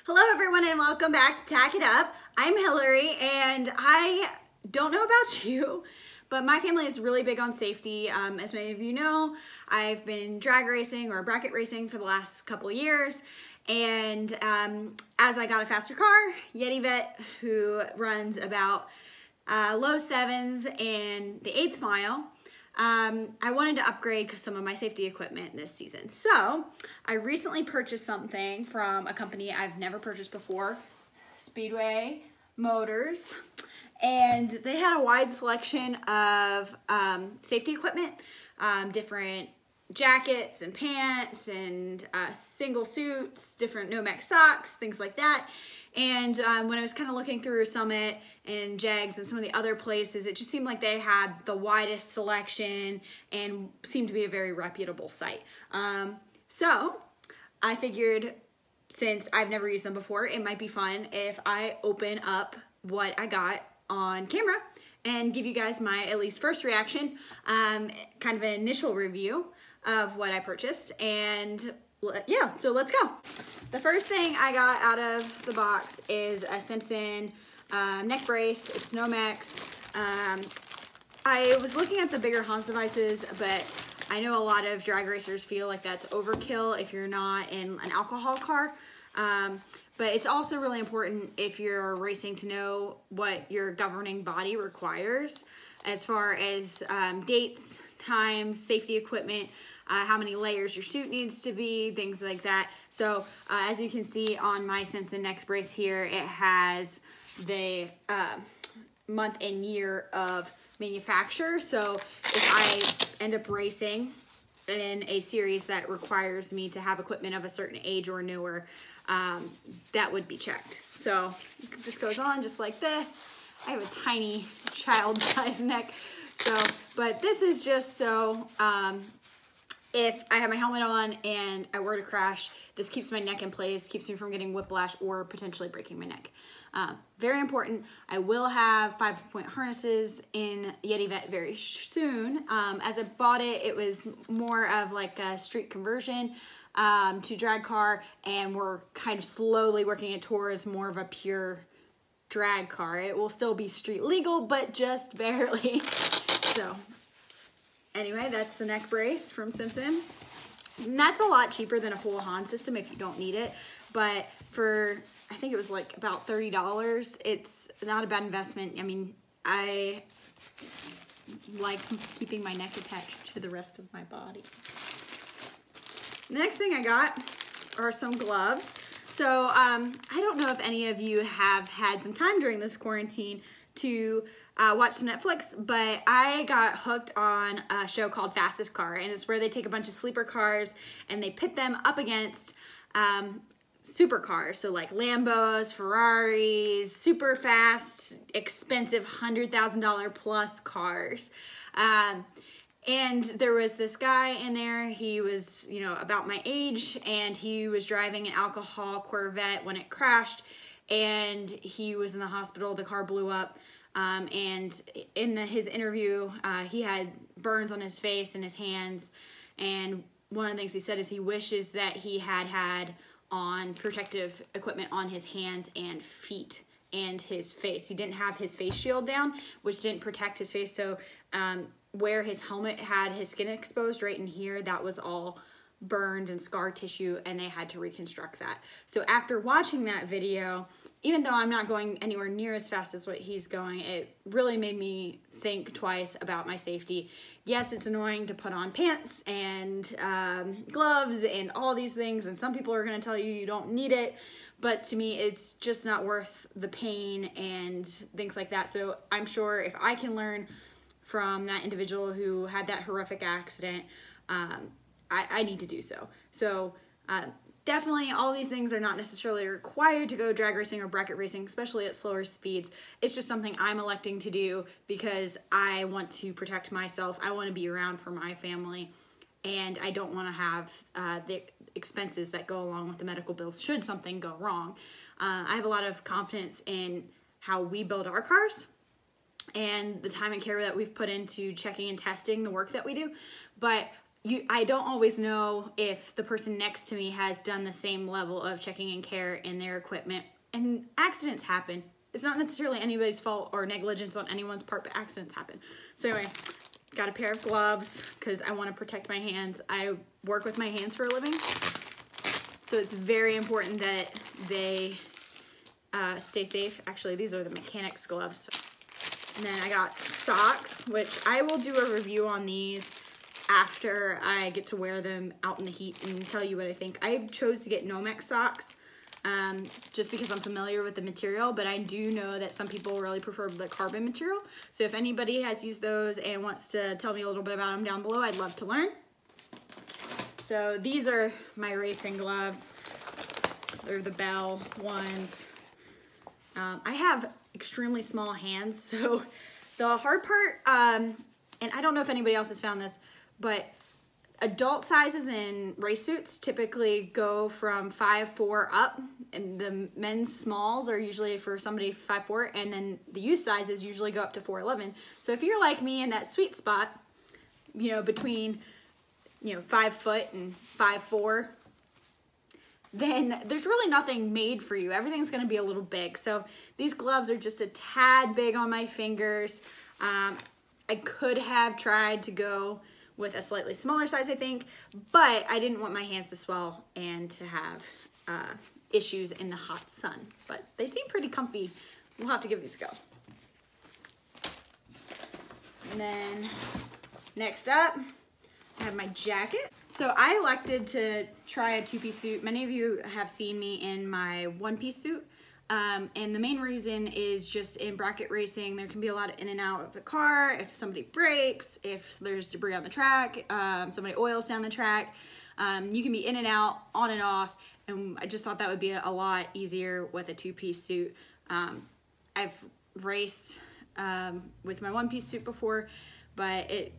Hello everyone and welcome back to Tack It Up. I'm Hilary and I don't know about you, but my family is really big on safety. As many of you know, I've been drag racing or bracket racing for the last couple of years. And as I got a faster car, Yeti Vet, who runs about low sevens in the 8th mile, I wanted to upgrade some of my safety equipment this season. So I recently purchased something from a company I've never purchased before, Speedway Motors, and they had a wide selection of safety equipment, different jackets and pants and single suits, different Nomex socks, things like that. And when I was kind of looking through Summit and Jegs and some of the other places, it just seemed like they had the widest selection and seemed to be a very reputable site. So I figured, since I've never used them before, it might be fun if I open up what I got on camera and give you guys my at least first reaction, kind of an initial review of what I purchased. And yeah, so let's go. The first thing I got out of the box is a Simpson neck brace. It's Nomex. I was looking at the bigger Hans devices, but I know a lot of drag racers feel like that's overkill if you're not in an alcohol car. But it's also really important if you're racing to know what your governing body requires as far as dates, times, safety equipment, how many layers your suit needs to be, things like that. So as you can see on my Simpson neck brace here, it has the month and year of manufacture. So if I end up racing in a series that requires me to have equipment of a certain age or newer, that would be checked. So it just goes on just like this. I have a tiny child-sized neck, so, but this is just so if I have my helmet on and I were to crash, this keeps my neck in place, keeps me from getting whiplash or potentially breaking my neck. Very important. I will have 5-point harnesses in Yeti Vet very soon. As I bought it, it was more of like a street conversion to drag car, and we're kind of slowly working it towards more of a pure drag car. It will still be street legal, but just barely. So anyway, that's the neck brace from Simpson. And that's a lot cheaper than a full Hans system if you don't need it. But for, I think it was like about $30, it's not a bad investment. I mean, I like keeping my neck attached to the rest of my body. The next thing I got are some gloves. So I don't know if any of you have had some time during this quarantine to watch some Netflix, but I got hooked on a show called Fastest Car, and it's where they take a bunch of sleeper cars and they pit them up against supercars, so like Lambos, Ferraris, super fast, expensive $100,000 plus cars. And there was this guy in there, he was, you know, about my age, and he was driving an alcohol Corvette when it crashed, and he was in the hospital, the car blew up. And in his interview, he had burns on his face and his hands, and one of the things he said is he wishes that he had on protective equipment on his hands and feet and his face. He didn't have his face shield down, which didn't protect his face, so where his helmet had his skin exposed right in here, that was all burned and scar tissue, and they had to reconstruct that. So after watching that video, even though I'm not going anywhere near as fast as what he's going, it really made me think twice about my safety. Yes, it's annoying to put on pants and gloves and all these things, and some people are going to tell you you don't need it, but to me it's just not worth the pain and things like that. So I'm sure if I can learn from that individual who had that horrific accident, I need to do so. So definitely all these things are not necessarily required to go drag racing or bracket racing, especially at slower speeds. It's just something I'm electing to do because I want to protect myself. I want to be around for my family, and I don't want to have the expenses that go along with the medical bills should something go wrong. I have a lot of confidence in how we build our cars and the time and care that we've put into checking and testing the work that we do, but I don't always know if the person next to me has done the same level of checking and care in their equipment, and accidents happen. It's not necessarily anybody's fault or negligence on anyone's part, but accidents happen. So anyway, got a pair of gloves because I want to protect my hands. I work with my hands for a living, so it's very important that they stay safe. Actually, these are the mechanics gloves. And then I got socks, which I will do a review on these after I get to wear them out in the heat and tell you what I think. I chose to get Nomex socks just because I'm familiar with the material, but I do know that some people really prefer the carbon material. So if anybody has used those and wants to tell me a little bit about them down below, I'd love to learn. So these are my racing gloves. They're the Bell ones. I have extremely small hands, so the hard part, and I don't know if anybody else has found this, but adult sizes in race suits typically go from 5'4" up, and the men's smalls are usually for somebody 5'4", and then the youth sizes usually go up to 4'11". So if you're like me in that sweet spot, you know, between, you know, 5 foot and 5'4", then there's really nothing made for you. Everything's gonna be a little big. So these gloves are just a tad big on my fingers. I could have tried to go with a slightly smaller size, I think, but I didn't want my hands to swell and to have issues in the hot sun. But they seem pretty comfy. We'll have to give these a go. And then next up, I have my jacket. So I elected to try a two-piece suit. Many of you have seen me in my one-piece suit. And the main reason is just in bracket racing, there can be a lot of in and out of the car. If somebody breaks, if there's debris on the track, somebody oils down the track, you can be in and out, on and off. And I just thought that would be a lot easier with a two-piece suit. I've raced with my one-piece suit before, but it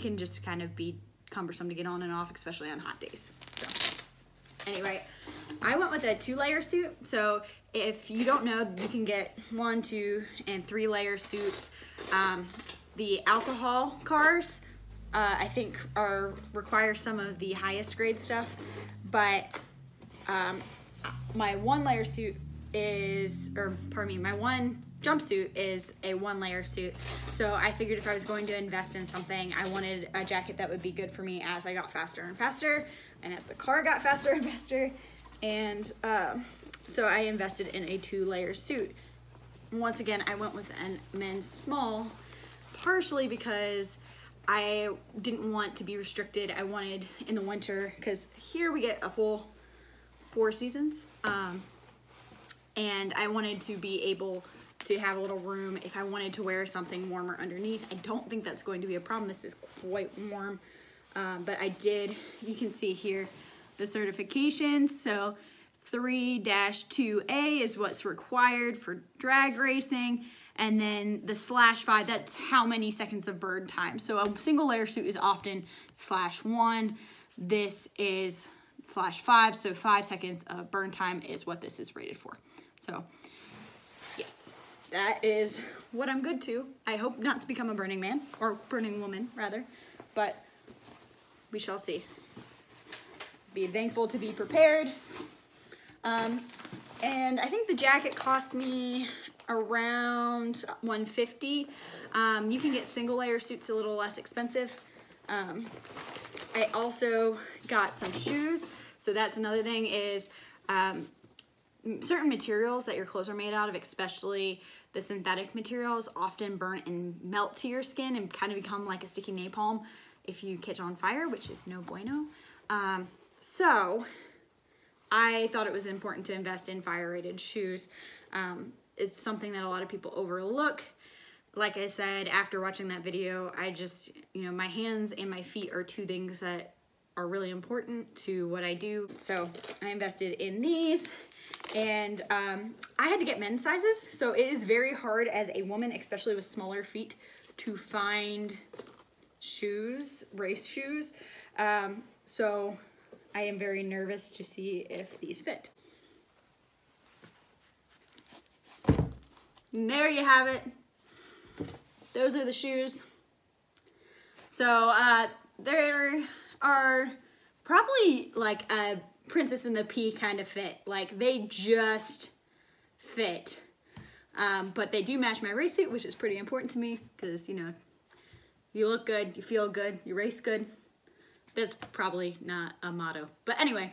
can just kind of be cumbersome to get on and off, especially on hot days. So anyway, I went with a 2-layer suit. So if you don't know, you can get 1, 2, and 3-layer suits. The alcohol cars, I think, require some of the highest grade stuff, but my 1-layer suit is, or pardon me, my one jumpsuit is a 1-layer suit. So I figured if I was going to invest in something, I wanted a jacket that would be good for me as I got faster and faster, and as the car got faster and faster. And so I invested in a 2-layer suit. Once again, I went with a men's small, partially because I didn't want to be restricted. I wanted in the winter, because here we get a full 4 seasons, and I wanted to be able to have a little room if I wanted to wear something warmer underneath. I don't think that's going to be a problem. This is quite warm, but I did, you can see here the certifications. So 3-2A is what's required for drag racing, and then the /5, that's how many seconds of burn time. So a single layer suit is often /1. This is /5, so 5 seconds of burn time is what this is rated for. So yes, that is what I'm good to. I hope not to become a burning man, or burning woman rather, but we shall see. Be thankful to be prepared. And I think the jacket cost me around $150. You can get single layer suits a little less expensive. I also got some shoes. So that's another thing is certain materials that your clothes are made out of, especially the synthetic materials, often burn and melt to your skin and kind of become like a sticky napalm if you catch on fire, which is no bueno. So I thought it was important to invest in fire-rated shoes. It's something that a lot of people overlook. Like I said, after watching that video, I just, you know, my hands and my feet are 2 things that are really important to what I do. So I invested in these, and I had to get men's sizes. So it is very hard as a woman, especially with smaller feet, to find shoes, race shoes. So I am very nervous to see if these fit. And there you have it. Those are the shoes. So There are probably like a Princess and the Pea kind of fit. Like they just fit. But they do match my race suit, which is pretty important to me because, you know, you look good, you feel good, you race good. That's probably not a motto. But anyway,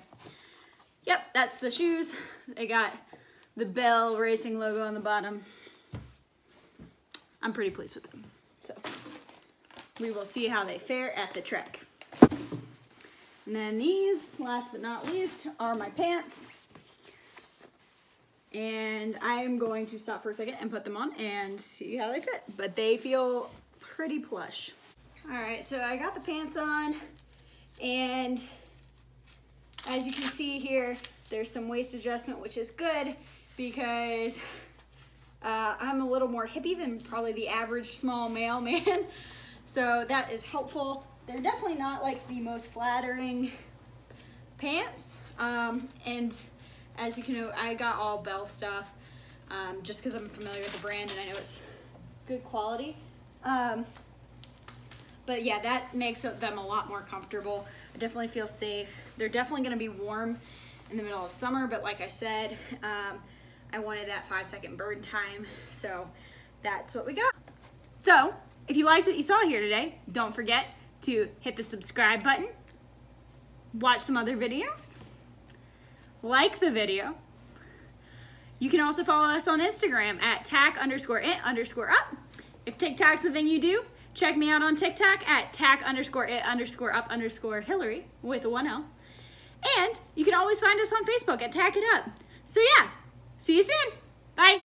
yep, that's the shoes. They got the Bell Racing logo on the bottom. I'm pretty pleased with them. So we will see how they fare at the track. And then these, last but not least, are my pants. And I'm going to stop for a second and put them on and see how they fit. But they feel pretty plush. All right, so I got the pants on, and as you can see here, there's some waist adjustment, which is good because I'm a little more hippie than probably the average small male man. So that is helpful. They're definitely not like the most flattering pants. And as you can know, I got all Bell stuff just because I'm familiar with the brand and I know it's good quality. But yeah, that makes them a lot more comfortable. I definitely feel safe. They're definitely gonna be warm in the middle of summer, but like I said, I wanted that 5-second burn time, so that's what we got. So, if you liked what you saw here today, don't forget to hit the subscribe button, watch some other videos, like the video. You can also follow us on Instagram at Tach_it_up. If TikTok's the thing you do, check me out on TikTok at Tach_it_up_Hilary with a 1L. And you can always find us on Facebook at Tach It Up. So yeah, see you soon. Bye.